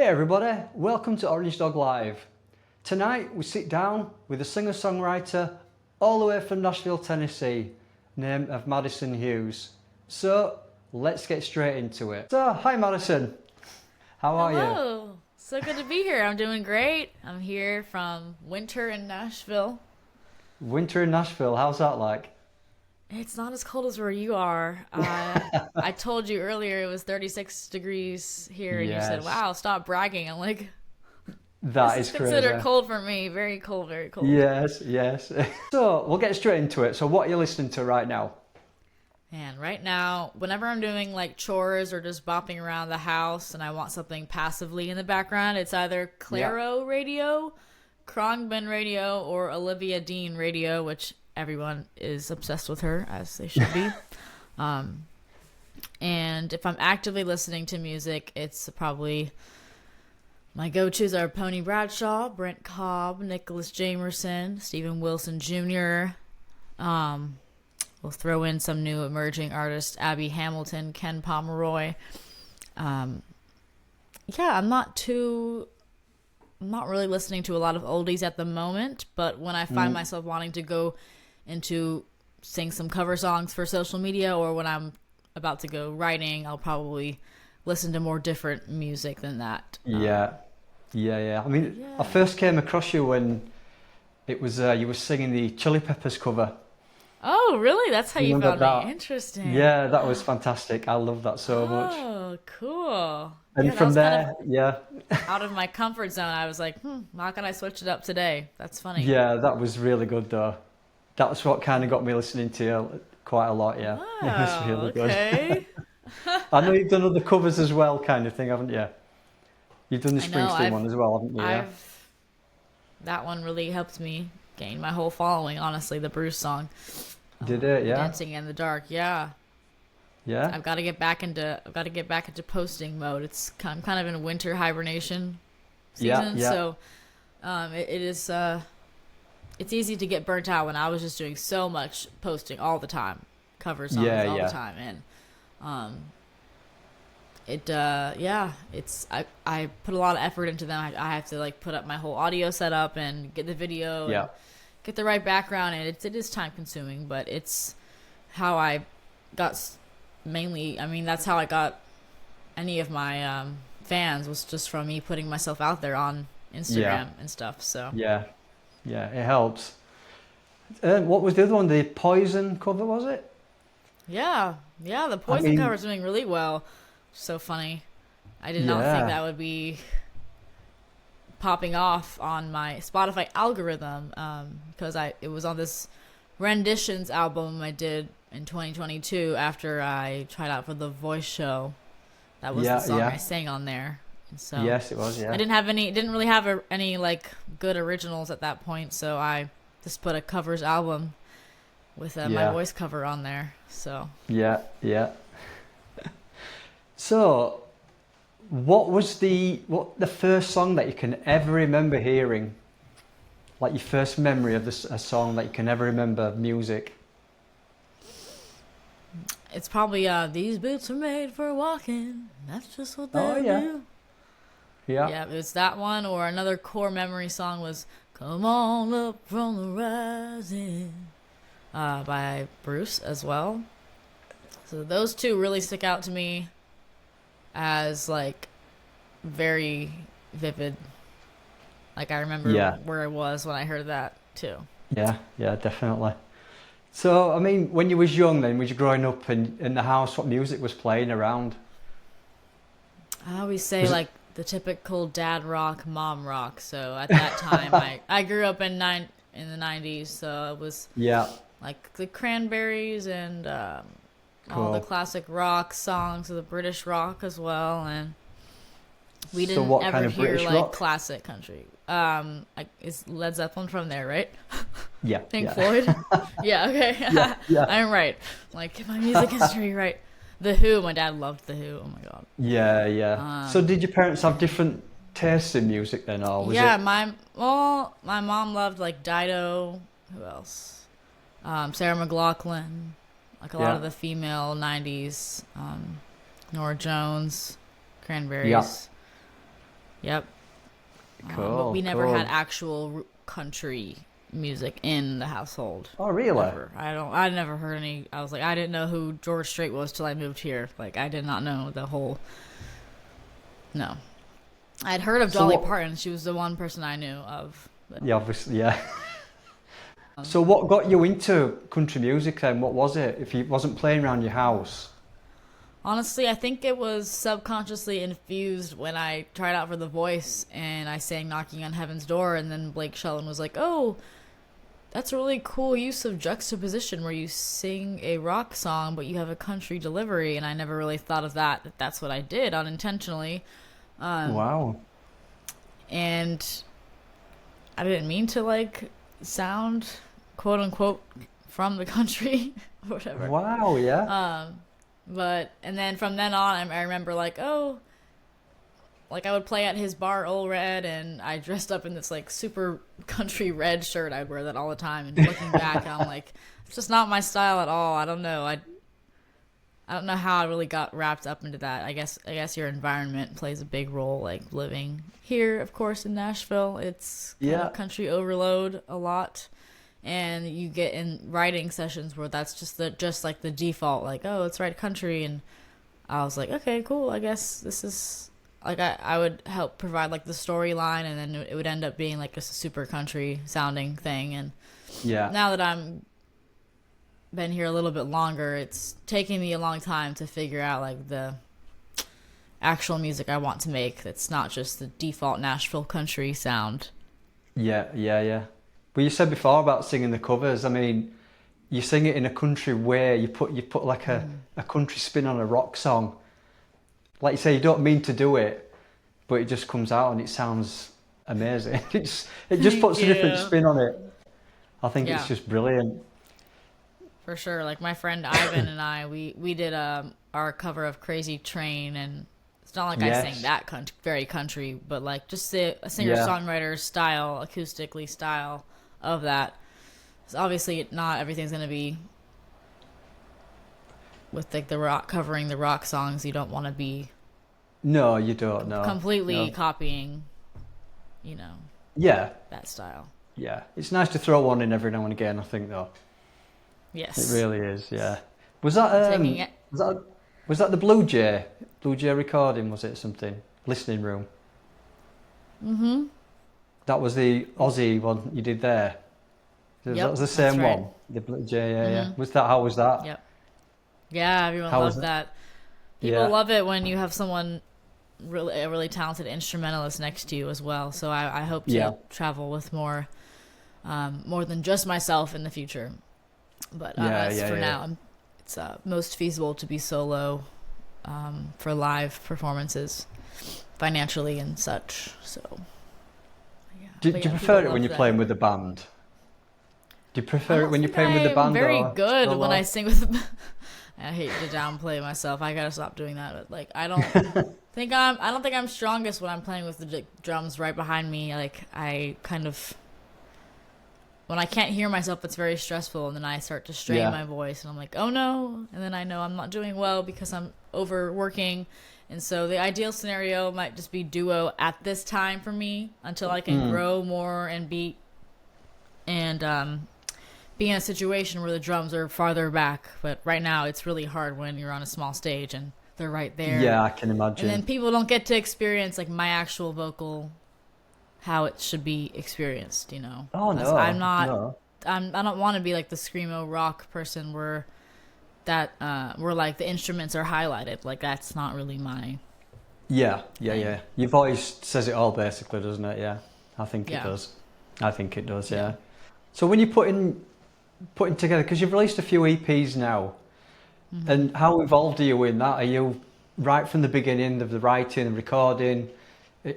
Hey everybody, welcome to Orange Dog Live. Tonight we sit down with a singer-songwriter all the way from Nashville, Tennessee, name of Madison Hughes. So let's get straight into it. So, hi Madison, how are you? Hello. So good to be here. I'm doing great. I'm here from winter in Nashville. Winter in Nashville, how's that like? It's not as cold as where you are. I told you earlier it was 36 degrees here, and you said, Yes, "Wow, stop bragging." I'm like, "This that is is considered crazy. cold for me. Very cold, very cold." Yes. So we'll get straight into it. So what are you listening to right now? And right now, whenever I'm doing like chores or just bopping around the house and I want something passively in the background, it's either Yeah. Claro radio, Khruangbin radio, or Olivia Dean radio, which everyone is obsessed with her, as they should be. um, and if I'm actively listening to music, it's probably my go-tos are Pony Bradshaw, Brent Cobb, Nicholas Jamerson, Stephen Wilson Jr., um, we'll throw in some new emerging artists, Abby Hamilton, Ken Pomeroy. Um, yeah, I'm not really listening to a lot of oldies at the moment, but when I find Mm, myself wanting to go into sing some cover songs for social media or when I'm about to go writing, I'll probably listen to more different music than that. yeah, yeah. I mean, I Yeah. first came across you when it was you were singing the Chili Peppers cover. Oh, really? That's how You you remember found me. that? Interesting. Yeah, that was fantastic. I love that so much. Oh, cool. And Yeah, that from was kind of there, yeah, out of my comfort zone. I was like, how can I switch it up today? That's funny. yeah, that was really good though. That was what kind of got me listening to you quite a lot. Yeah, it was Wow, really good. okay. I know you've done other covers as well, kind of thing, haven't you? You've done the I know Springsteen one as well, haven't you? Yeah. I've, that one really helped me gain my whole following, honestly, the Bruce song, Did it? Yeah. Dancing in the Dark. Yeah. Yeah. I've got to get back into posting mode. I'm kind of in a winter hibernation Yeah. season, Yeah. so it is it's easy to get burnt out when I was just doing so much posting all the time, cover songs Yeah. all the Yeah. time, and um, yeah, I put a lot of effort into them. I have to like put up my whole audio setup and get the video and Yeah. get the right background, and it is time consuming, but it's how I got mainly. I mean, that's how I got any of my fans was just from me putting myself out there on Yeah. Instagram and stuff. So Yeah. Yeah. It helps. What was the other one? The Poison cover, was it? yeah, yeah, the I Poison mean, cover's doing really well. So funny. I did not think yeah. that would be popping off on my Spotify algorithm because I it was on this renditions album I did in 2022 after I tried out for the voice show. That was the Yeah. song I Yeah. sang on there. And so Yes, it was. I Yeah. didn't really have any like good originals at that point, so I just put a covers album with my Yeah. voice cover on there. So Yeah. So, what the first song that you can ever remember hearing? Like your first memory of a song that you can ever remember of music? it's probably these boots are made for walking. That's just what Oh they yeah, do. yeah, Yeah, it's that one or another core memory song was "Come On Up from the Rising" by Bruce as well. So those two really stick out to me as like very vivid. Like I remember yeah, where I was when I heard that too. yeah, definitely. So, I mean, when you was young, then was you growing up in the house? What music was playing around? I always say Was it? like the typical dad rock, mom rock. So at that time, I grew up in the '90s, so it was Yeah, like the Cranberries and all the cool. classic rock songs of the British rock as well. And we So, didn't what kind ever of hear British like rock? classic country. Is Led Zeppelin from there, right? Yeah, Pink yeah, Floyd. Yeah, yeah, okay, yeah, I'm right. Like get my music history right. The Who. My dad loved the Who. Oh my god. yeah. So, Um, did your parents have different tastes in music then, or was yeah, it? my mom loved like Dido. Who else? Sarah McLachlan. Like a lot Yeah, of the female '90s. Nora Jones, yeah, Cranberries. Yep. Cool. But we never cool. had actual country music in the household. Oh, really? Ever. I never heard any. I was like, I didn't know who George Strait was till I moved here. Like, I did not know the whole. No, I'd heard of Dolly Parton. She was the one person I knew of. But... Yeah, obviously, yeah. So what got you into country music then? What was it? If it wasn't playing around your house? Honestly, I think it was subconsciously infused when I tried out for The Voice and I sang Knocking on Heaven's Door, and then Blake Shelton was like, oh, that's a really cool use of juxtaposition where you sing a rock song but you have a country delivery, and I never really thought of that's what I did unintentionally. Wow. And I didn't mean to like sound quote unquote from the country or whatever. Wow, yeah. And then from then on, I remember like, oh, like I would play at his bar, Old Red, and I dressed up in this like super country red shirt. I'd wear that all the time. And looking back, I'm like, it's just not my style at all. I don't know. I don't know how I really got wrapped up into that. I guess your environment plays a big role. Like living here, of course, in Nashville, it's kind of country overload a lot. And you get in writing sessions where that's just like the default, like, oh, let's write country. And I was like, okay, cool. I guess this is like I would help provide like the storyline, and then it would end up being like just a super country sounding thing. And now that I'm been here a little bit longer, it's taking me a long time to figure out like the actual music I want to make. That's not just the default Nashville country sound. Yeah. But you said before about singing the covers. I mean, you sing it in a country way. You put like a country spin on a rock song. Like you say, you don't mean to do it, but it just comes out and it sounds amazing. It just puts a different spin on it. I think it's just brilliant. For sure. Like my friend Ivan and I, we did our cover of Crazy Train, and it's not like I sang that very country, but like just a singer-songwriter style, acoustically style of that. So obviously not everything's going to be with like the rock, covering the rock songs. You don't want to be no, you don't know completely copying, that style. Yeah, it's nice to throw one in every now and again, I think, though. Yes, it really is. Yeah. Was that the Blue Jay recording? Was it something listening room? Mm-hmm. That was the Aussie one you did there. That was the same one. The Blue Jay, yeah. How was that? Yep. Yeah, everyone loved that. People love it when you have someone a really talented instrumentalist next to you as well. So I hope to travel with more than just myself in the future. But now, it's most feasible to be solo for live performances, financially and such. So, do you prefer it when you're playing with the band? Do you prefer it when you're playing with the band? I'm very good when I sing with. I hate to downplay myself. I gotta stop doing that. But like, I don't think I'm strongest when I'm playing with the drums right behind me. Like, I kind of. When I can't hear myself, it's very stressful, and then I start to strain my voice, and I'm like, oh no, and then I know I'm not doing well because I'm overworking, and so the ideal scenario might just be duo at this time for me until I can grow more and be in a situation where the drums are farther back. But right now, it's really hard when you're on a small stage and they're right there. Yeah, I can imagine. And then people don't get to experience like my actual vocal. How it should be experienced, Oh no, I'm not. No. I don't want to be like the screamo rock person where like the instruments are highlighted. Like that's not really my. Yeah. Your voice says it all, basically, doesn't it? Yeah, I think it does. Yeah. So when you're putting together, because you've released a few EPs now, and how involved are you in that? Are you right from the beginning of the writing and recording?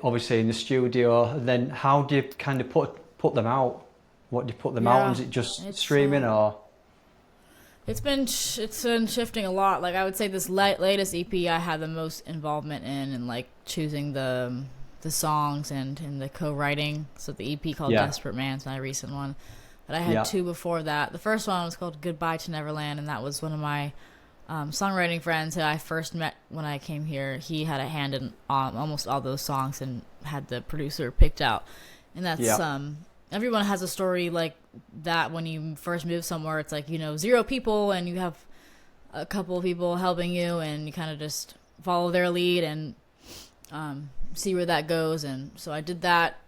Obviously in the studio, and then how do you kind of put them out? What do you put them out? Is it just streaming or? It's been shifting a lot. Like I would say this latest EP I had the most involvement in like choosing the songs and in the co-writing. So the EP called Desperate Man is my recent one. But I had two before that. The first one was called Goodbye to Neverland, and that was one of my songwriting friends who I first met when I came here. He had a hand in almost all those songs and had the producer picked out. And that's everyone has a story like that. When you first move somewhere, it's like, 0 people and you have a couple of people helping you, and you kind of just follow their lead and see where that goes. And so I did that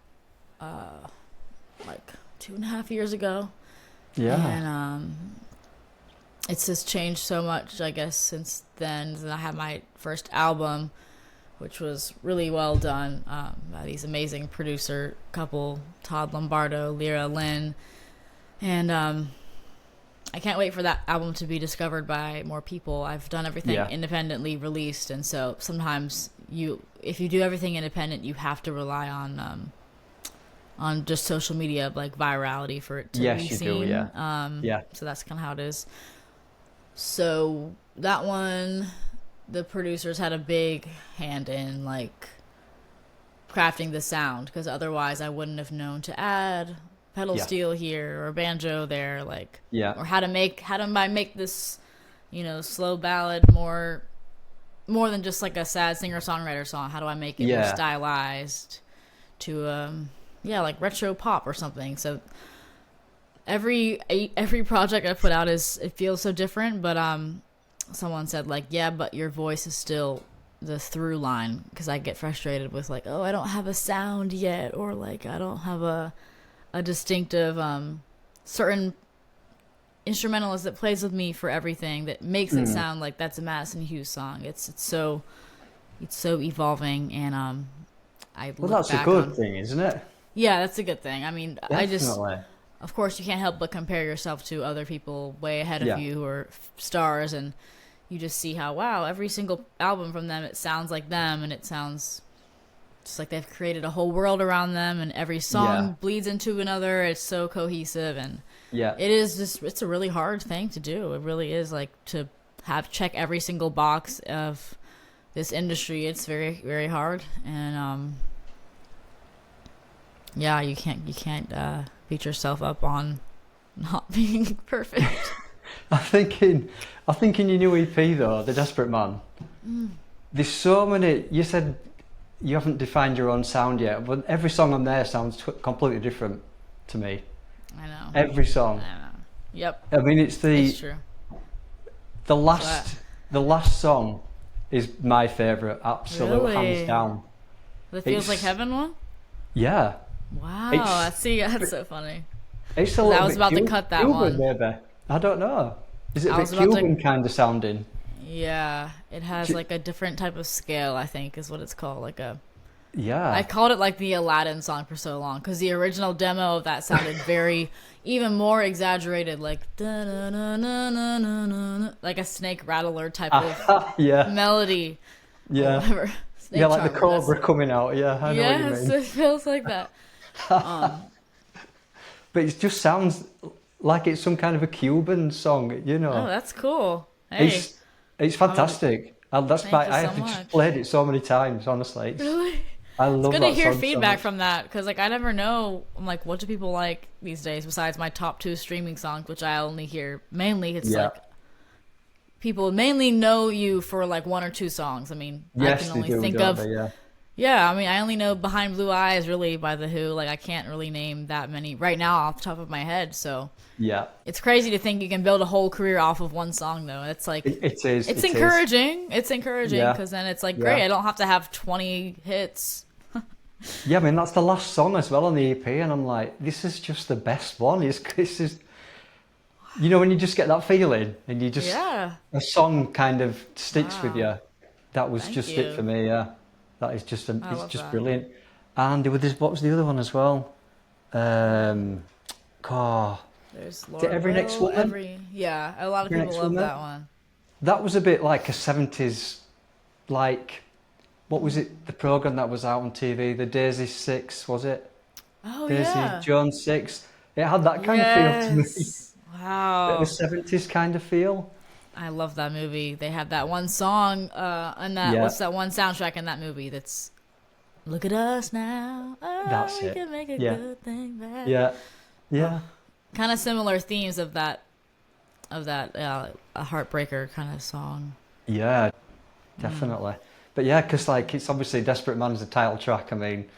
like 2.5 years ago. And it's just changed so much, I guess, since then. And I had my first album, which was really well done by these amazing producer couple, Todd Lombardo, Lyra Lynn. And I can't wait for that album to be discovered by more people. I've done everything independently released, and so sometimes if you do everything independent, you have to rely on just social media, like virality, for it to be seen. So that's kind of how it is. So that one, the producers had a big hand in like crafting the sound, because otherwise I wouldn't have known to add pedal steel here or banjo there, or how to make this, slow ballad more than just like a sad singer-songwriter song. How do I make it more stylized to like retro pop or something? So every project I put out it feels so different, but someone said but your voice is still the through line, because I get frustrated with I don't have a sound yet, or I don't have a distinctive certain instrumentalist that plays with me for everything that makes it sound like that's a Madison Hughes song. It's so evolving, and that's a good thing, isn't it? Yeah, that's a good thing. I mean, Definitely. Of course, you can't help but compare yourself to other people way ahead of you who are stars, and you just see how, wow, every single album from them, it sounds like them, and it sounds just like they've created a whole world around them, and every song bleeds into another. It's so cohesive, and it is just, it's a really hard thing to do. It really is, to check every single box of this industry. It's very, very hard, and you can't beat yourself up on not being perfect. I think in your new EP though, The Desperate Man, there's so many. You said you haven't defined your own sound yet, but every song on there sounds completely different to me. I know. Every song. I know. Yep. I mean, it's true. The last song is my favourite, absolute hands down. The Feels Like Heaven one? Yeah. Wow. That's so funny. It's a little I was about to cut that Cuban, one. Maybe. I don't know. Is it a bit Cuban kind of sounding? Yeah, it has a different type of scale, I think, is what it's called. I called it the Aladdin song for so long, because the original demo of that sounded very, even more exaggerated, like a snake rattler type of melody. Yeah. Whatever. Snake like the cobra coming out. Yeah, I know what you mean. It feels like that. But it just sounds like it's some kind of a Cuban song, Oh, that's cool. Hey. It's fantastic. I have just played it so many times, honestly. Really? I love it's good to hear song feedback so from that, because I never know. I'm what do people like these days besides my top 2 streaming songs, which I only hear mainly. It's people mainly know you for 1 or 2 songs. I mean, yes, I can only think of I mean, I only know Behind Blue Eyes really by The Who. I can't really name that many right now off the top of my head. So it's crazy to think you can build a whole career off of one song, though. It's it is. It's encouraging. It's encouraging, because then it's great. I don't have to have 20 hits. I mean, that's the last song as well on the EP, and I'm like, this is just the best one. This is, when you just get that feeling, and you just a song kind of sticks with you. That was it for me. Yeah, that is just it's just brilliant. And there was what was the other one as well? There's Every Next Woman. A lot of people love that one. That was a bit like a 70s, what was it? The program that was out on TV, the Daisy 6, was it? Oh, Daisy Jones 6. It had that kind of feel to me. Wow. The 70s kind of feel. I love that movie. They have that one song, and what's that one soundtrack in that movie that's Look at Us Now. Oh, that's we it. can make a good thing back. Yeah. Kind of similar themes of that of that a heartbreaker kind of song. Yeah, definitely. But yeah, because like it's obviously "Desperate Man" is the title track. I mean,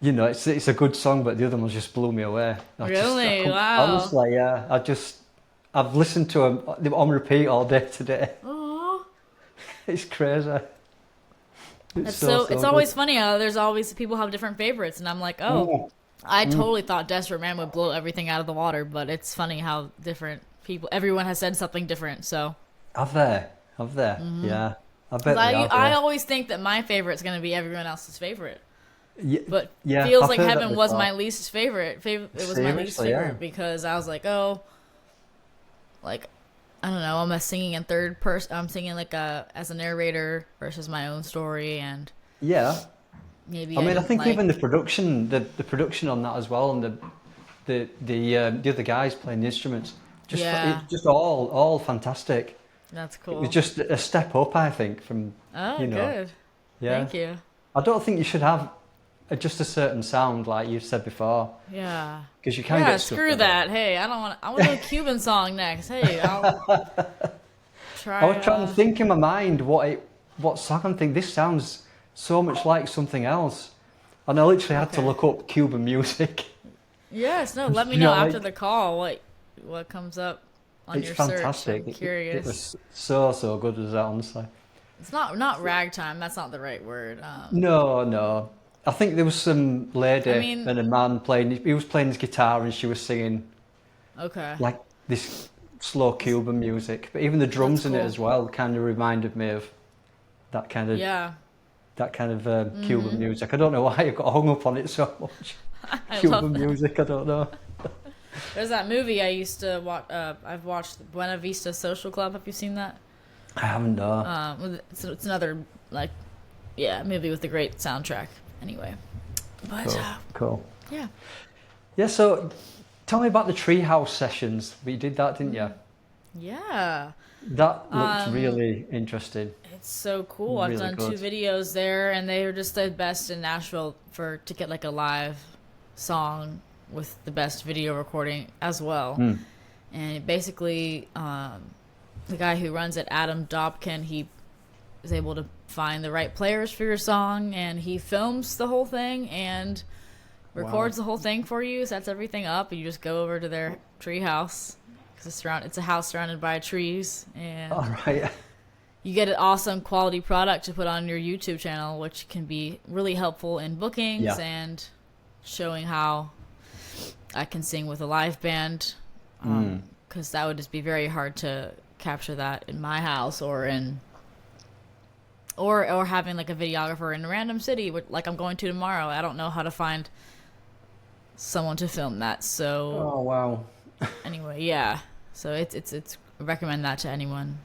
you know, it's a good song, but the other one just blew me away. Really? Wow. Honestly, yeah. I've listened to them on repeat all day today. Oh. It's crazy. It's so it's good. always funny how there's always people have different favorites, and I'm like, oh, I totally thought Desperate Man would blow everything out of the water, but it's funny how different people, everyone has said something different. So Have they? Have they? Yeah. I bet they have. I Yeah. always think that my favorite's going to be everyone else's favorite, Yeah, but yeah, Feels I've Like heard that Heaven was before. my least favorite. It was my least Seriously, yeah. favorite because I was like, oh, like I don't know, I'm singing in third person. I'm singing like as a narrator versus my own story, and Yeah. maybe I mean, I didn't think like. even the production, the production on that as well, and the other guys playing the instruments, Yeah. it's just all fantastic. That's It was cool. just a step up, I think, from Oh, you know, good. yeah. Thank you. I don't think you should have just a certain sound like you said before, Yeah. because you can Yeah, get stuck screw with it. that. Hey, I don't want. I want to do a Cuban song next. Hey, I'll I try. was trying to think in my mind what song I'm thinking. This sounds so much like something else, and I literally had to Okay. look up Cuban music. Yes. No. Let me You know know, after like, the call what comes up on it's your search. fantastic. I'm It curious. was so good as that, honestly. It's not ragtime. That's not the right word. No, no. I think there was some I lady mean, and a man playing. He was playing his guitar and she was singing okay. like this slow Cuban music. But even the That's drums in it cool. as well kind of reminded me of that kind of Yeah. Cuban music. I don't know why I got hung up on it so much. I love Cuban that. music. I don't know. There's that movie I used to watch. I've watched Buena Vista Social Club. Have you seen that? I haven't know. It's another like, yeah, movie with a great soundtrack. Anyway, but Cool. Cool. yeah, Yeah. So, tell me about the treehouse sessions. You did that, didn't you? yeah, That looked really interesting. it's so cool. I've Really done two good. videos there, and they were just the best in Nashville to get like a live song with the best video recording as well. And basically, the guy who runs it, Adam Dobkin, he is able to find the right players for your song, and he films the whole thing and records the whole thing for you, sets everything up, and you just go over to their tree house because it's a house surrounded by trees, and All right. you get an awesome quality product to put on your YouTube channel, which can be really helpful in bookings Yeah. and showing how I can sing with a live band, because that would just be very hard to capture that in my house or in or having like a videographer in a random city like I'm going to tomorrow. I don't know how to find someone to film that. So Oh wow. anyway, yeah. So it's I recommend that to anyone.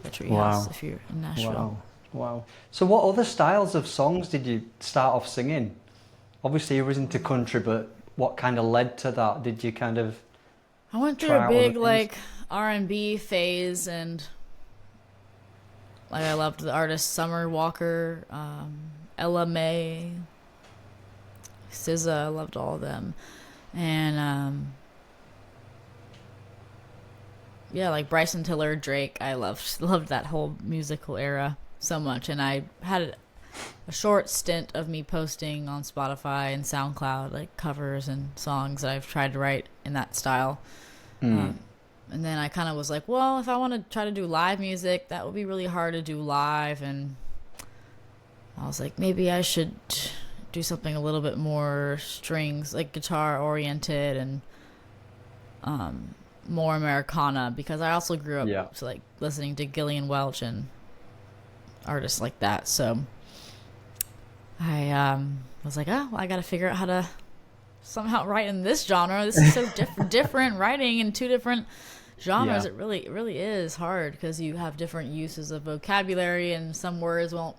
The Treehouse Wow. if you're in Nashville. Wow. Wow. So what other styles of songs did you start off singing? Obviously you was into country, but what kind of led to that? Did you kind of I went through try a out other big things? like R&B phase, and like I loved the artists Summer Walker, Ella May, SZA. I loved all of them, and yeah, like Bryson Tiller, Drake. I loved that whole musical era so much, and I had a short stint of me posting on Spotify and SoundCloud like covers and songs that I've tried to write in that style. And then I kind of was like, well, if I want to try to do live music, that would be really hard to do live. And I was like, maybe I should do something a little bit more strings, like guitar oriented and more Americana, because I also grew up Yeah. to like listening to Gillian Welch and artists like that. So I was like, oh, well, I got to figure out how to somehow write in this genre. This is so different writing in two different genres. Yeah. It really is hard because you have different uses of vocabulary, and some words won't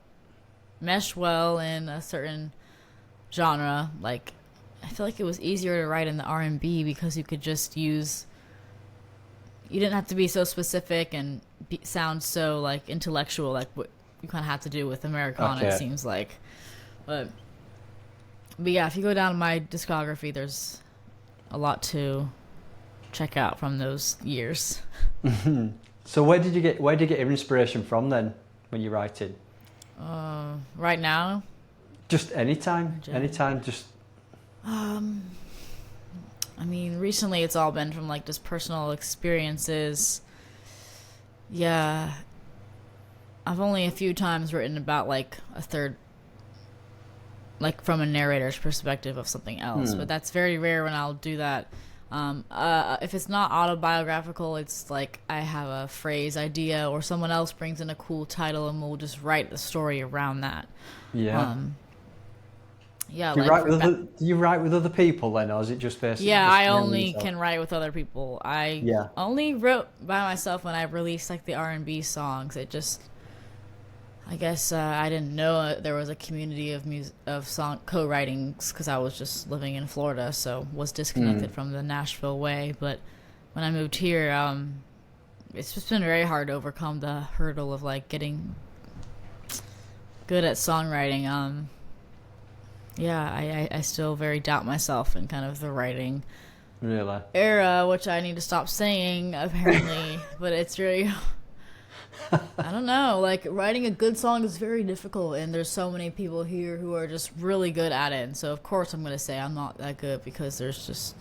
mesh well in a certain genre. Like I feel like it was easier to write in the R&B because you could just use, you didn't have to be so specific and sound so like intellectual, like what you kind of have to do with Americana. It Okay. seems like. But yeah, if you go down my discography, there's a lot to check out from those years. So where did you get your inspiration from then when you're writing? Right now, Just anytime, just I mean, recently it's all been from like just personal experiences. Yeah, I've only a few times written about like a third, like from a narrator's perspective of something else, but that's very rare when I'll do that. If it's not autobiographical, it's like I have a phrase idea or someone else brings in a cool title and we'll just write the story around that. yeah. Yeah, Do like do you write with other people then, or is it just basically? yeah, just I you and only yourself? can write with other people. I Yeah. only wrote by myself when I released like the R&B songs. It just, I guess I didn't know there was a community of song co-writings because I was just living in Florida, so was disconnected from the Nashville way. But when I moved here, it's just been very hard to overcome the hurdle of like getting good at songwriting. Yeah, I still very doubt myself in kind of the writing Really? era, which I need to stop saying apparently. But it's really, I don't know, like writing a good song is very difficult, and there's so many people here who are just really good at it. And so of course I'm going to say I'm not that good because there's just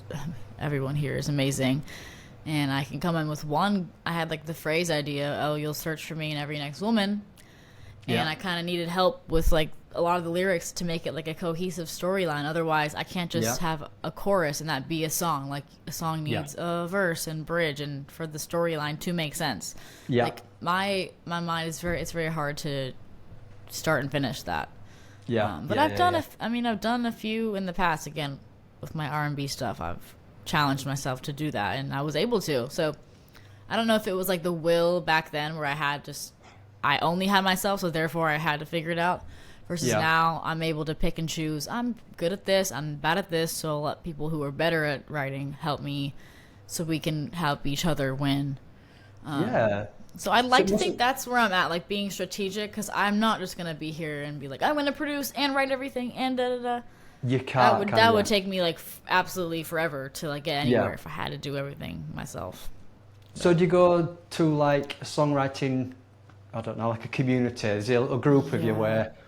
everyone here is amazing. And I can come in with one. I had like the phrase idea, oh, you'll search for me in every next woman. And I kind of needed help with like a lot of the lyrics to make it like a cohesive storyline. Otherwise, I can't just have a chorus and that be a song. Like a song needs a verse and bridge, and for the storyline to make sense. Yeah. Like my mind is it's very hard to start and finish that. Yeah. But I've done I've done a few in the past. Again, with my R&B stuff, I've challenged myself to do that, and I was able to. So I don't know if it was like the will back then where I only had myself, so therefore I had to figure it out. Versus now, I'm able to pick and choose. I'm good at this. I'm bad at this. So I'll let people who are better at writing help me, so we can help each other win. So I'd like to think that's where I'm at, like being strategic, because I'm not just gonna be here and be like, I'm gonna produce and write everything and da da da. You can't. That would take me like absolutely forever to like get anywhere if I had to do everything myself. So do you go to like a songwriting, I don't know, like a community? Is there a group of you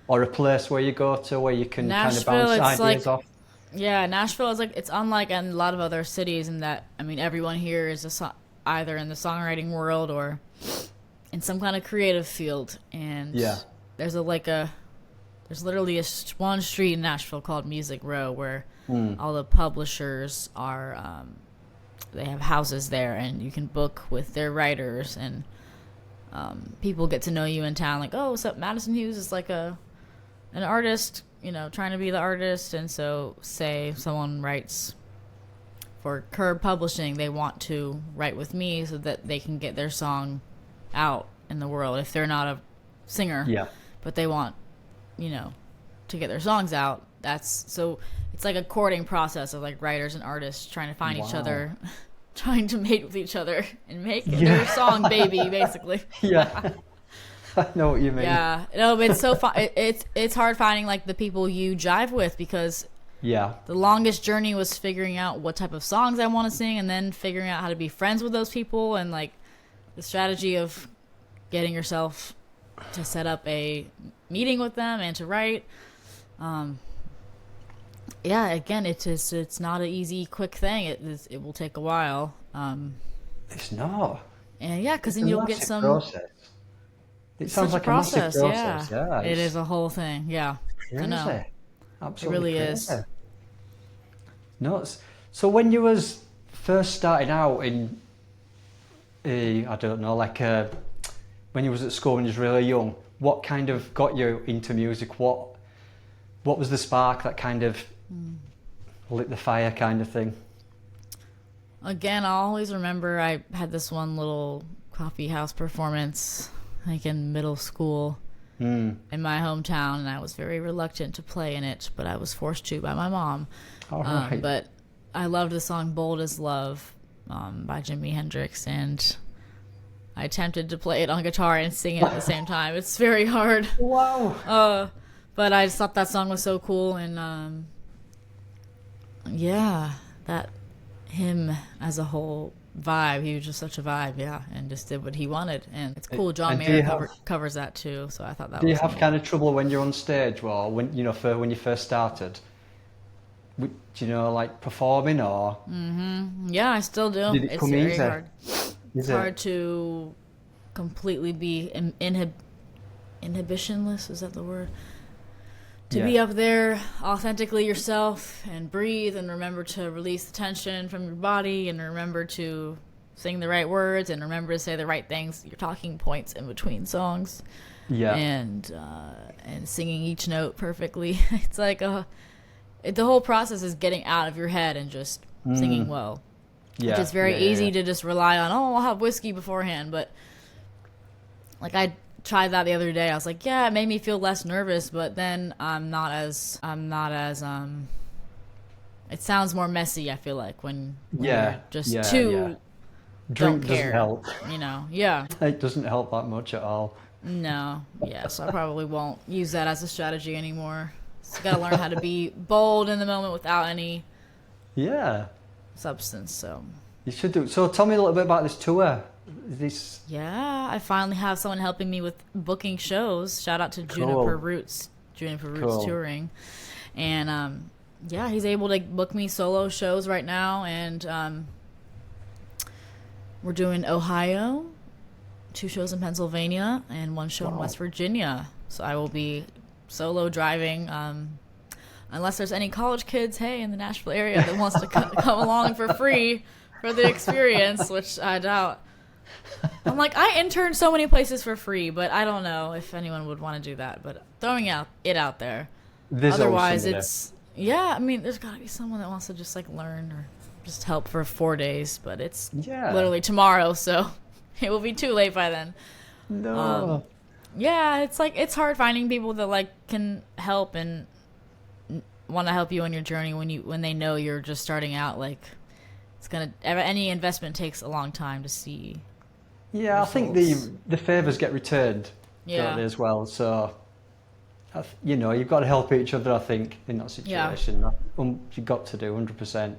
or a place where you go to where you can Nashville, kind of bounce ideas off? Yeah, Nashville is like, it's unlike in a lot of other cities in that, I mean, everyone here is either in the songwriting world or in some kind of creative field. And there's there's literally one street in Nashville called Music Row where all the publishers are, they have houses there, and you can book with their writers, and people get to know you in town, like, oh, what's up, Madison Hughes is like an artist, trying to be the artist. And so say someone writes for Curb Publishing, they want to write with me so that they can get their song out in the world if they're not a singer, but they want to get their songs out. So it's like a courting process of like writers and artists trying to find each other, trying to mate with each other and make their song baby, basically. I know what you mean. Yeah, no, but it's so fun. It's hard finding like the people you jive with, because the longest journey was figuring out what type of songs I want to sing, and then figuring out how to be friends with those people, and like the strategy of getting yourself to set up a meeting with them and to write. Again, it's not an easy, quick thing. It will take a while. It's not. And because then you'll get some process. It sounds like a massive process. Yeah, it is a whole thing. Yeah, crazy. I know. Absolutely, it really crazy. is. Nuts. So when you was first starting out in, I don't know, like when you was at school when you was really young, what kind of got you into music? What was the spark that kind of lit the fire, kind of thing? Again, I'll always remember I had this one little coffee house performance, like in middle school, in my hometown, and I was very reluctant to play in it, but I was forced to by my mom. All right. But I loved the song "Bold as Love" by Jimi Hendrix, and I attempted to play it on guitar and sing it at the same time. It's very hard. Wow. But I just thought that song was so cool, and that him as a whole vibe. He was just such a vibe, yeah, and just did what he wanted. And it's cool. John Mayer covers that too, so I thought that was Do you have neat. kind of trouble when you're on stage, or when when you first started? Do you know, like performing, or Yeah, I still do. did it It's come very easy? hard. Is It's it? hard to completely be inhibitionless. Is that the word? To be Yeah. up there authentically yourself and breathe and remember to release the tension from your body and remember to sing the right words and remember to say the right things, your talking points in between songs, Yeah. and singing each note perfectly. It's like the whole process is getting out of your head and just singing well. Yeah. Which is very yeah, easy yeah. to just rely on, oh, I'll have whiskey beforehand. But like I tried that the other day. I was like, yeah, it made me feel less nervous, but then I'm not as it sounds more messy, I feel like, when Yeah. you're just Yeah. too Yeah. Drink don't doesn't care. help. Yeah. It doesn't help that much at all. No. Yeah, so I probably won't use that as a strategy anymore. So you gotta learn how to be bold in the moment without any Yeah. substance, so You should do. So tell me a little bit about this tour. This yeah, I finally have someone helping me with booking shows. Shout out to Cool. Juniper Roots Cool. Touring. And yeah, he's able to book me solo shows right now. And we're doing Ohio, 2 shows in Pennsylvania, and 1 show in West Virginia. So I will be solo driving. Unless there's any college kids, in the Nashville area that wants to come along for free for the experience, which I doubt. I'm like, I interned so many places for free, but I don't know if anyone would want to do that. But throwing it out there. There's Otherwise, always it's I mean, there's got to be someone that wants to just like learn or just help for 4 days, but it's Yeah. literally tomorrow, so it will be too late by then. No. Yeah, it's like it's hard finding people that like can help and want to help you on your journey when they know you're just starting out. Like any investment takes a long time to see. Yeah, I think the favours get returned, don't they, as well. So, you've got to help each other, I think, in that situation. You've got to do 100%.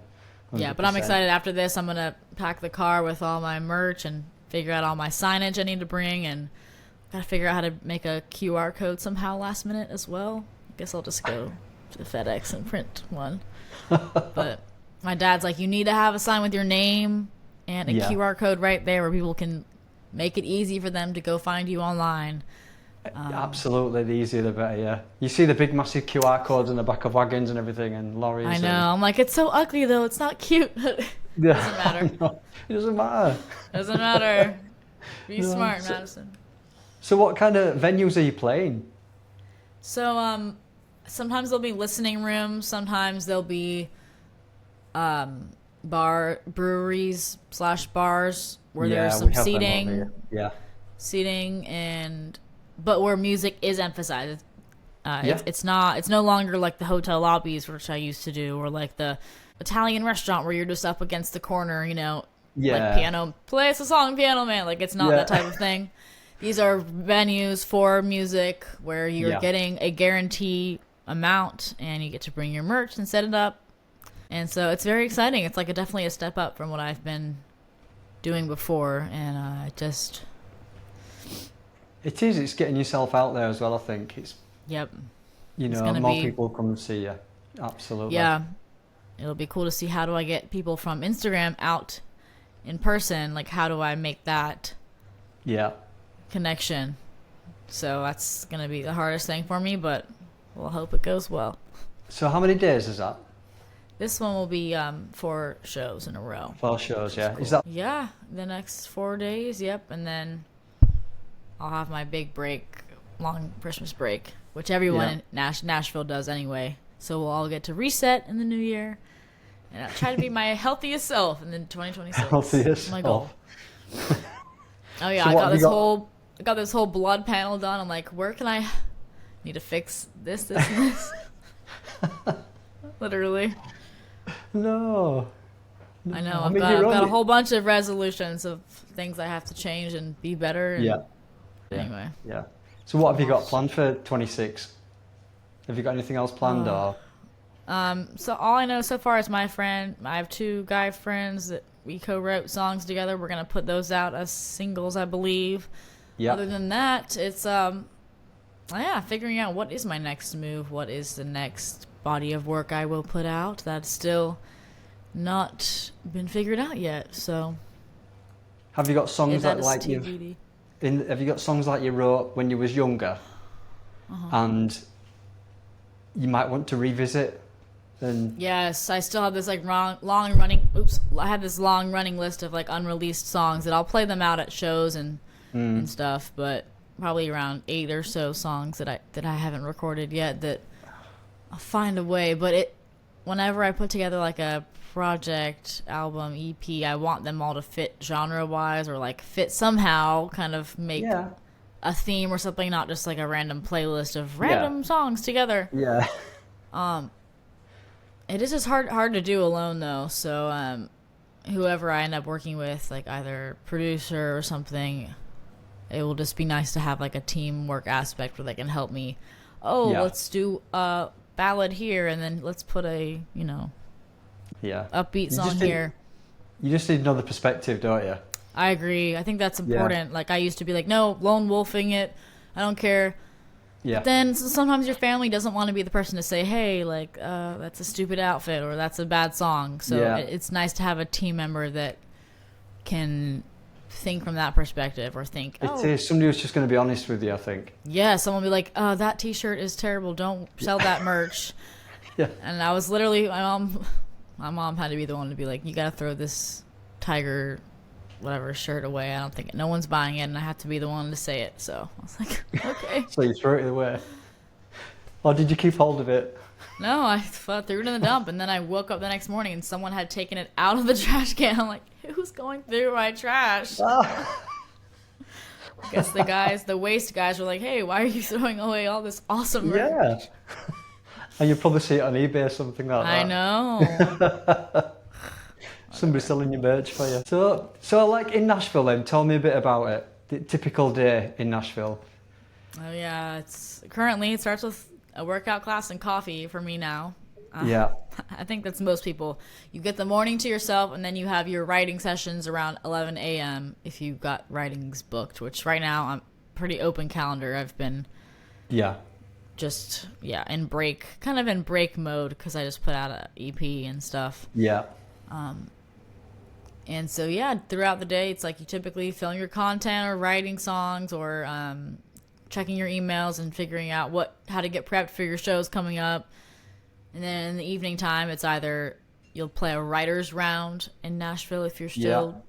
Yeah, but I'm excited. After this, I'm going to pack the car with all my merch and figure out all my signage I need to bring, and got to figure out how to make a QR code somehow last minute as well. I guess I'll just go to FedEx and print one. But my dad's like, you need to have a sign with your name and a QR code right there where people can make it easy for them to go find you online. Absolutely, the easier the better, yeah. You see the big massive QR codes on the back of wagons and everything and lorries. I know. I'm like, it's so ugly though. It's not cute. Doesn't matter. No, it doesn't matter. Doesn't matter. Be smart, Madison. So what kind of venues are you playing? So sometimes there'll be listening rooms. Sometimes there'll be breweries / bars where there's some we have them over seating. here. Yeah. Seating but where music is emphasized. It's no longer like the hotel lobbies, which I used to do, or like the Italian restaurant where you're just up against the corner, like piano, play us a song, piano man. Like it's not that type of thing. These are venues for music where you're getting a guarantee amount and you get to bring your merch and set it up. And so it's very exciting. It's like definitely a step up from what I've been doing before, and It is. It's getting yourself out there as well, I think. It's more people come and see you. Absolutely. Yeah. It'll be cool to see how do I get people from Instagram out in person. Like, how do I make that connection? So that's going to be the hardest thing for me, but we'll hope it goes well. So how many days is that? This one will be 4 shows in a row. 4 shows, yeah. Cool. Is that? Yeah, the next 4 days, yep. And then I'll have my big break, long Christmas break, which everyone in Nashville does anyway. So we'll all get to reset in the new year. And I'll try to be my healthiest self in the 2026. Healthiest my goal. Oh yeah, So I got this whole blood panel done. I'm like, where can I need to fix this, and this? Literally. No. I know. I've got a whole bunch of resolutions of things I have to change and be better. And anyway. Yeah. So what have you got planned for 26? Have you got anything else planned or? So all I know so far is my friend. I have two guy friends that we co-wrote songs together. We're gonna put those out as singles, I believe. Yeah. Other than that, it's yeah, figuring out what is my next move, what is the next body of work I will put out. That's still not been figured out yet. So Have you got songs that that is like TBD. have you got songs like you wrote when you was younger, and you might want to revisit? And Yes, I still have this like long running. Oops, I have this long running list of like unreleased songs that I'll play them out at shows and stuff. But probably around 8 or so songs that I haven't recorded yet that I'll find a way. But whenever I put together like a project, album, EP, I want them all to fit genre wise or like fit somehow, kind of make a theme or something, not just like a random playlist of random songs together. yeah, It is just hard to do alone though. So whoever I end up working with, like either producer or something, it will just be nice to have like a teamwork aspect where they can help me. Let's do a ballad here, and then let's put a upbeat song here. You just need another perspective, don't you? I agree. I think that's important. Like I used to be like, no, lone wolfing it. I don't care. Yeah. But then sometimes your family doesn't want to be the person to say, hey, like, that's a stupid outfit or that's a bad song. So it's nice to have a team member that can think from that perspective or think, It is somebody who's just going to be honest with you, I think. Yeah, someone will be like, that t-shirt is terrible. Don't sell that merch. Yeah. And I was literally, my mom had to be the one to be like, you got to throw this Tiger whatever shirt away. I don't think no one's buying it, and I have to be the one to say it. So I was like, okay. So you threw it away. Or did you keep hold of it? No, I threw it in the dump, and then I woke up the next morning and someone had taken it out of the trash can. I'm like, who's going through my trash? I guess the waste guys were like, hey, why are you throwing away all this awesome merch? Yeah. And you'll probably see it on eBay or something like that. I know. Somebody selling your merch for you. So like in Nashville then, tell me a bit about it. The typical day in Nashville. Oh yeah, it starts with a workout class and coffee for me now. Yeah. I think that's most people. You get the morning to yourself, and then you have your writing sessions around 11 a.m. if you've got writings booked, which right now I'm pretty open calendar. I've been just in break mode because I just put out an EP and stuff. Yeah. And so throughout the day, it's like you typically film your content or writing songs or checking your emails and figuring out how to get prepped for your shows coming up. And then in the evening time, it's either you'll play a writer's round in Nashville if you're still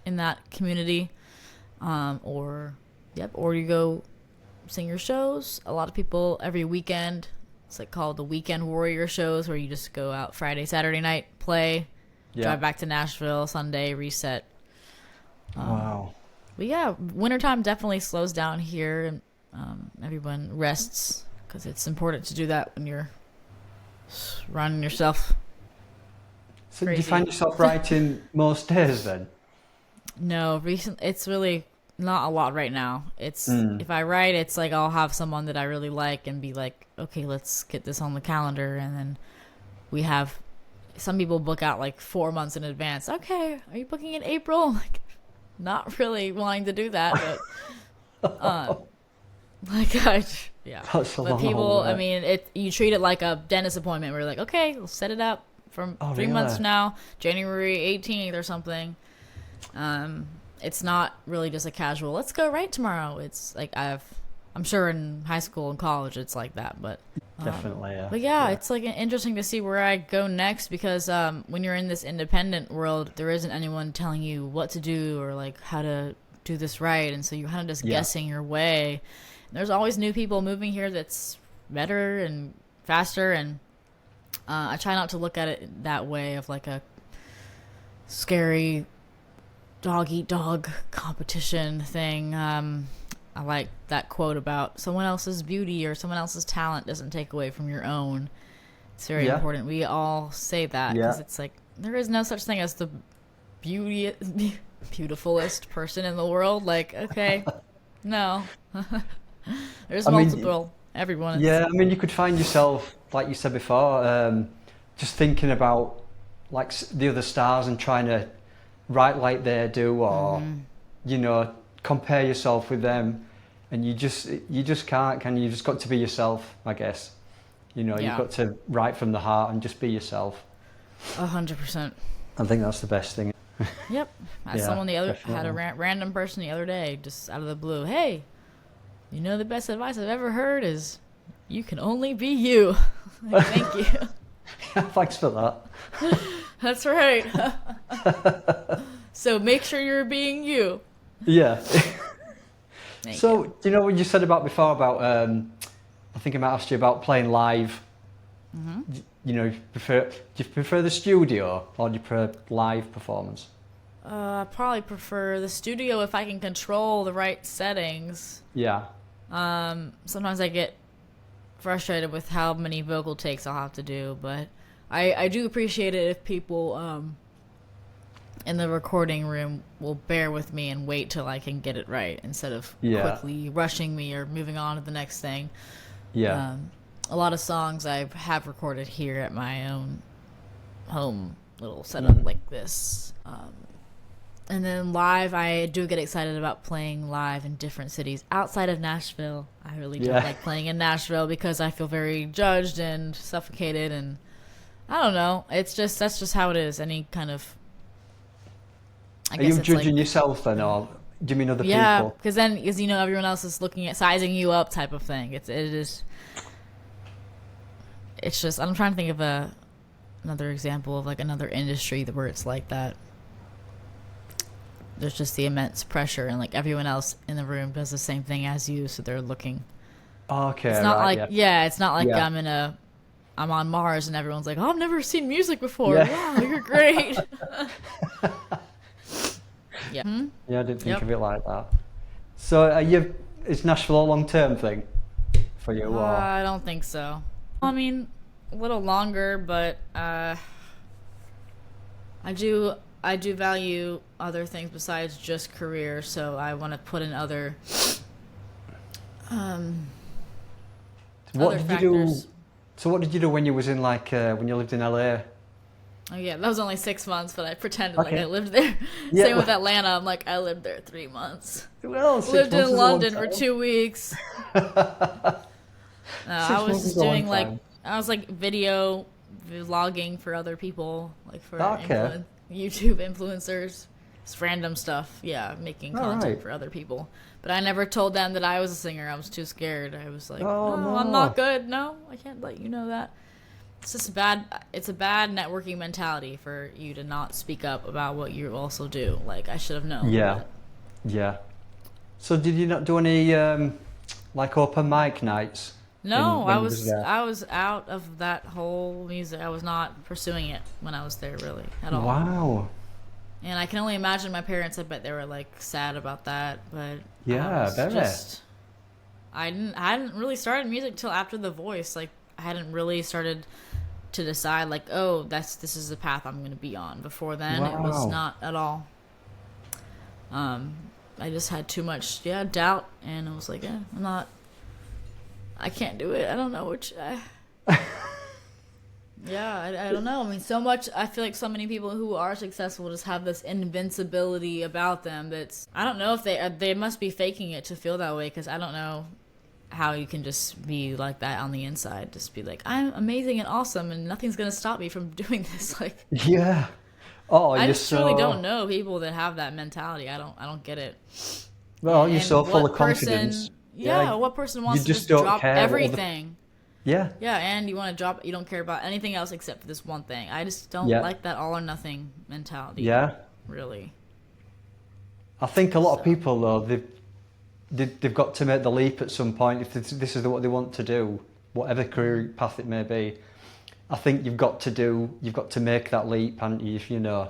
in that community, or you go sing your shows. A lot of people every weekend, it's like called the Weekend Warrior shows, where you just go out Friday, Saturday night, play, drive back to Nashville Sunday, reset. Wow. But wintertime definitely slows down here, and everyone rests because it's important to do that when you're running yourself. So crazy. do you find yourself writing most days then? No, it's really not a lot right now. It's if I write, it's like I'll have someone that I really like and be like, okay, let's get this on the calendar, and then we have some people book out like 4 months in advance. Okay, are you booking in April? Like, not really wanting to do that, but That's a but long people, haul, I mean, you treat it like a dentist appointment where you're like, okay, we'll set it up from 3 months from now, January 18th or something. It's not really just a casual, let's go write tomorrow. It's like I'm sure in high school and college it's like that, but definitely, yeah. But it's like interesting to see where I go next because when you're in this independent world, there isn't anyone telling you what to do or like how to do this right, and so you're kind of just guessing your way. And there's always new people moving here that's better and faster, and I try not to look at it that way of like a scary dog eat dog competition thing. I like that quote about someone else's beauty or someone else's talent doesn't take away from your own. It's very important. We all say that because it's like there is no such thing as the beautifulest person in the world. Like, okay, no. There's multiple. Everyone. Yeah, I mean, you could find yourself, like you said before, just thinking about like the other stars and trying to write like they do, or you know, compare yourself with them, and you just can't, can you? You just got to be yourself, I guess. You know, Yeah. you've got to write from the heart and just be yourself. 100%. I think that's the best thing. Yep. Had Yeah, someone had a definitely. random person the other day, just out of the blue. Hey, you know the best advice I've ever heard is, you can only be you. Like, thank you. Thanks for that. That's right. So make sure you're being you. Yeah. Thank So, you. do you know what you said about before about, I think I might ask you about playing live. You know, do you prefer the studio or do you prefer live performance? I probably prefer the studio if I can control the right settings. Yeah. Sometimes I get frustrated with how many vocal takes I'll have to do, but I do appreciate it if people in the recording room will bear with me and wait till I can get it right instead of Yeah. quickly rushing me or moving on to the next thing. Yeah. A lot of songs I have recorded here at my own home little setup like this. And then live, I do get excited about playing live in different cities outside of Nashville. I really don't like playing in Nashville because I feel very judged and suffocated, and I don't know. That's just how it is. Any kind of, I Are guess you it's judging like, yourself then, or do you mean other yeah, people? because then, as you know, everyone else is looking at sizing you up type of thing. It's just, I'm trying to think of another example of like another industry where it's like that. There's just the immense pressure, and like everyone else in the room does the same thing as you, so they're looking. Okay, It's not right, like yeah. it's not like Yeah. I'm on Mars and everyone's like, oh, I've never seen music before. Yeah. Wow, you're great. Yeah. Yeah, I didn't think Yep. of it like that. So, is Nashville a long-term thing for you, or? I don't think so. I mean, a little longer, but I do value other things besides just career, so I want to put in other What other did factors. you do? So, what did you do when you was in when you lived in LA? Oh yeah, that was only 6 months, but I pretended like Okay. I lived there. Yeah, Same with well- Atlanta. I'm like, I lived there 3 months. Well, 6 Lived months in is a long London for time. 2 weeks. No, I 6 was months just is a long doing like time. I was like video vlogging for other people, like for Okay. YouTube influencers. It's random stuff, yeah, making All content right. for other people. But I never told them that I was a singer. I was too scared. I was like, Oh, no, I'm no. not good. No, I can't let you know that. It's just it's a bad networking mentality for you to not speak up about what you also do. Like, I should have known. Yeah, but- yeah. So, did you not do any like open mic nights? No, when I you was there? I was out of that whole music. I was not pursuing it when I was there really at all. Wow. And I can only imagine my parents. I bet they were like sad about that. But Yeah, I was very. I hadn't really started music till after The Voice. Like, I hadn't really started to decide like, oh, this is the path I'm going to be on. Before then, it was Wow. not at all. I just had too much doubt, and I was like, I can't do it. I don't know which. I don't know. I mean, so much. I feel like so many people who are successful just have this invincibility about them. That's, I don't know if they must be faking it to feel that way, because I don't know how you can just be like that on the inside. Just be like, I'm amazing and awesome, and nothing's gonna stop me from doing this. Like, Yeah. Oh, I you're just truly so. don't know people that have that mentality. I don't get it. Well, you're And so full what of confidence. what person wants to just just don't drop care what other- everything? Yeah. Yeah, and you want to drop. You don't care about anything else except for this one thing. I just don't Yeah. like that all or nothing mentality. Yeah. Really. I think a lot of So- people though they've got to make the leap at some point if this is what they want to do, whatever career path it may be. I think you've got to make that leap, haven't you? If you know,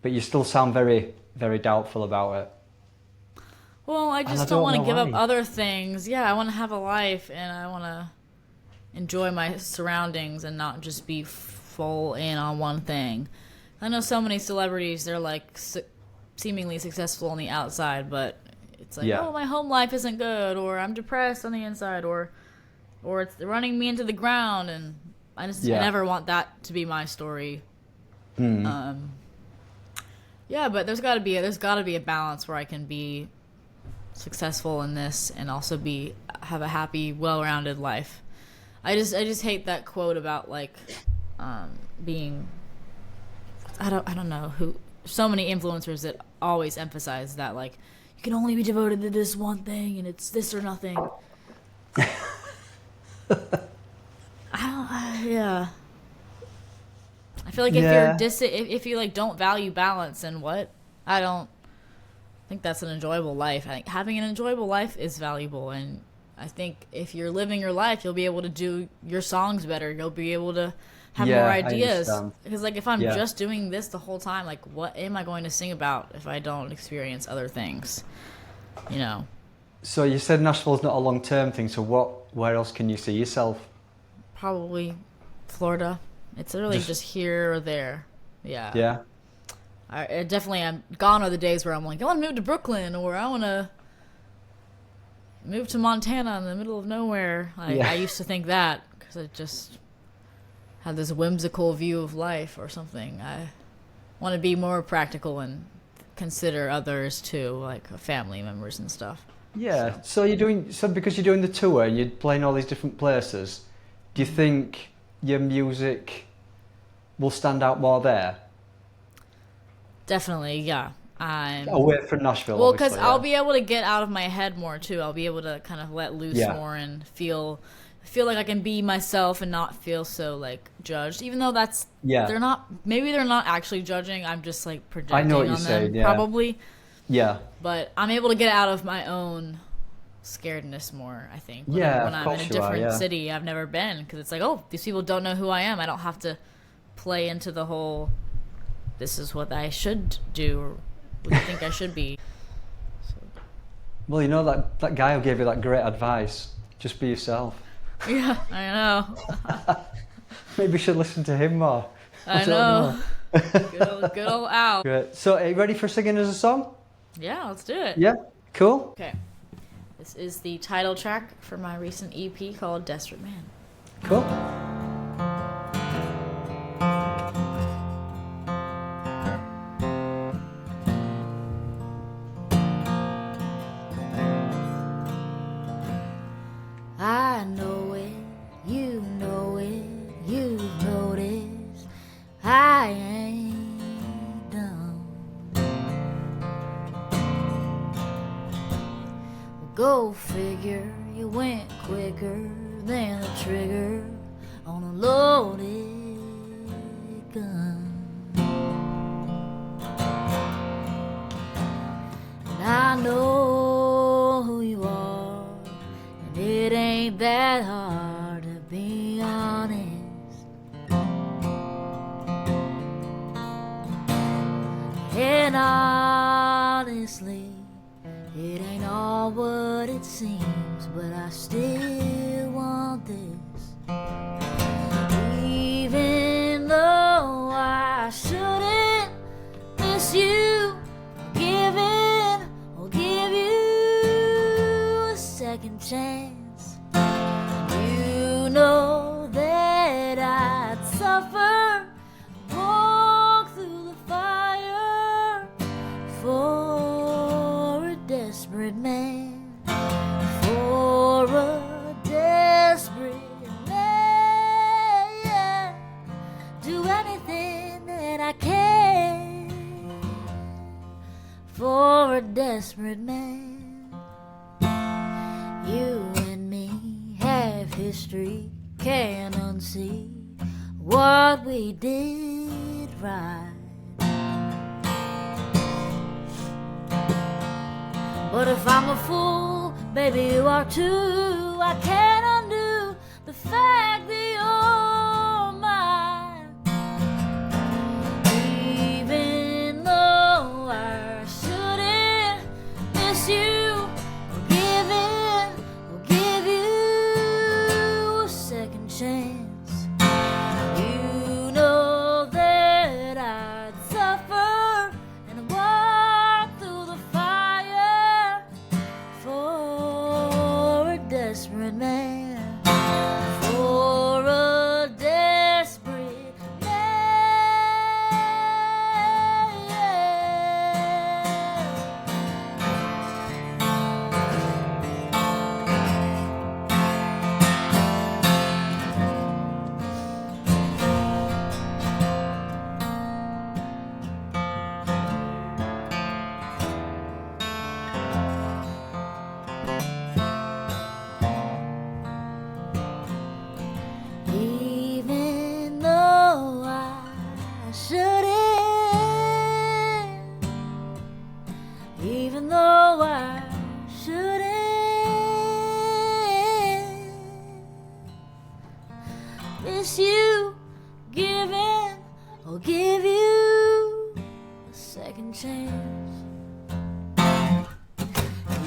but you still sound very, very doubtful about it. Well, I I just don't don't want to know give up why. other things. Yeah, I want to have a life, and I want to enjoy my surroundings and not just be full in on one thing. I know so many celebrities, they're like seemingly successful on the outside, but it's like, Yeah. oh, my home life isn't good, or I'm depressed on the inside, or it's running me into the ground, and I never want that to be my story. Yeah, but there's got to be a balance where I can be successful in this and also have a happy, well-rounded life. I just hate that quote about like being. I don't know who. So many influencers that always emphasize that like you can only be devoted to this one thing and it's this or nothing. Yeah. I feel like if you like don't value balance, and what? I don't think that's an enjoyable life. I think having an enjoyable life is valuable, and I think if you're living your life, you'll be able to do your songs better. You'll be able to have more ideas. Because like if I'm just doing this the whole time, like what am I going to sing about if I don't experience other things? You know. So you said Nashville's not a long-term thing. So where else can you see yourself? Probably Florida. It's really just here or there. Yeah. Yeah. I definitely am. Gone are the days where I'm like, I want to move to Brooklyn, or I want to move to Montana in the middle of nowhere. I used to think that because I just had this whimsical view of life or something. I want to be more practical and consider others too, like family members and stuff. Yeah. So because you're doing the tour and you're playing all these different places, do you think your music will stand out more there? Definitely, yeah. Away from Nashville. Well, because I'll be able to get out of my head more too. I'll be able to kind of let loose more and feel like I can be myself and not feel so like judged. Even though they're not actually judging. I'm just like projecting I know what on you're saying, them probably. Yeah. But I'm able to get out of my own scaredness more, I think. When I'm in a different city I've never been, because it's like, oh, these people don't know who I am. I don't have to play into the whole this is what I should do or what you think I should be. Well, you know that guy who gave you that great advice, just be yourself. Yeah, I know. Maybe you should listen to him more. I know. Good old Al. Great. So are you ready for singing as a song? Yeah, let's do it. Yeah, cool. Okay. This is the title track for my recent EP called Desperate Man. Cool. I know it, you know it, you've noticed I ain't done. Go figure, you went quicker than a trigger on a loaded gun. And I know who you are, and it ain't that hard to be honest. And honestly, it ain't all what it seems, but I still want this. Even though I shouldn't miss you, giving or give you a second chance. You know that I'd suffer, walk through the fire for a desperate man, for a desperate man. Do anything that I can for a desperate man. You and me have history, can't unsee what we did right. But if I'm a fool, baby you are too. I can't undo the fact that you're mine. Even though I shouldn't miss you, will give you a second chance. You know that I'd suffer and walk through the fire for a desperate man, for forgiven. I'll give you a second chance.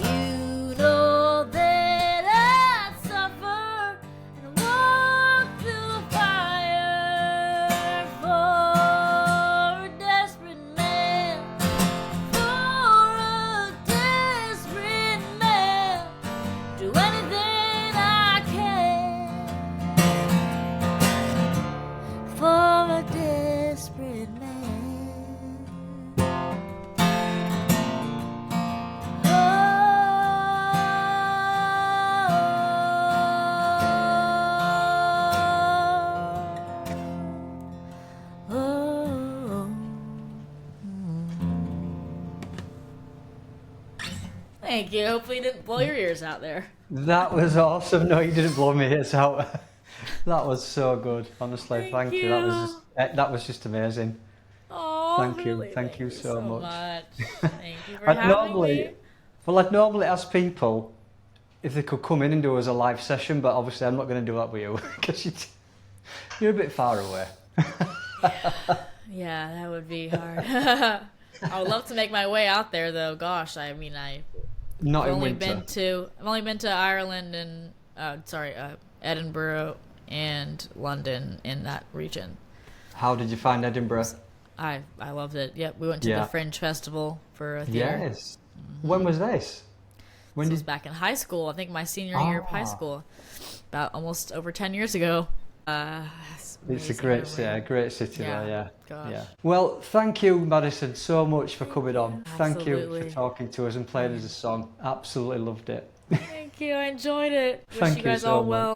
You know that I'd suffer and walk through the fire for a desperate man, for a desperate man. Do anything I can for a desperate man. Thank you. Hopefully you didn't blow your ears out there. That was awesome. No, you didn't blow my ears out. That was so good. Honestly, thank you. That was just amazing. Oh, Thank you. really? Thank you so much. Thank you for having me. I'd normally ask people if they could come in and do as a live session, but obviously I'm not going to do that with you because you're a bit far away. Yeah, that would be hard. I would love to make my way out there, though. Gosh, I mean, I've only been to Ireland and Edinburgh and London in that region. How did you find Edinburgh? I loved it. Yep, we went to the Fringe Festival for a theater. Yes. When was this? This was back in high school. I think my senior year of high school, about almost over 10 years ago. It's a great city, great city Yeah. there, yeah. Gosh. Yeah. Well, thank you, Madison, so much for coming on. Thank you Absolutely. for talking to us and playing us a song. Absolutely loved it. Thank you. I enjoyed it. Wish Thank you you guys so all much. well.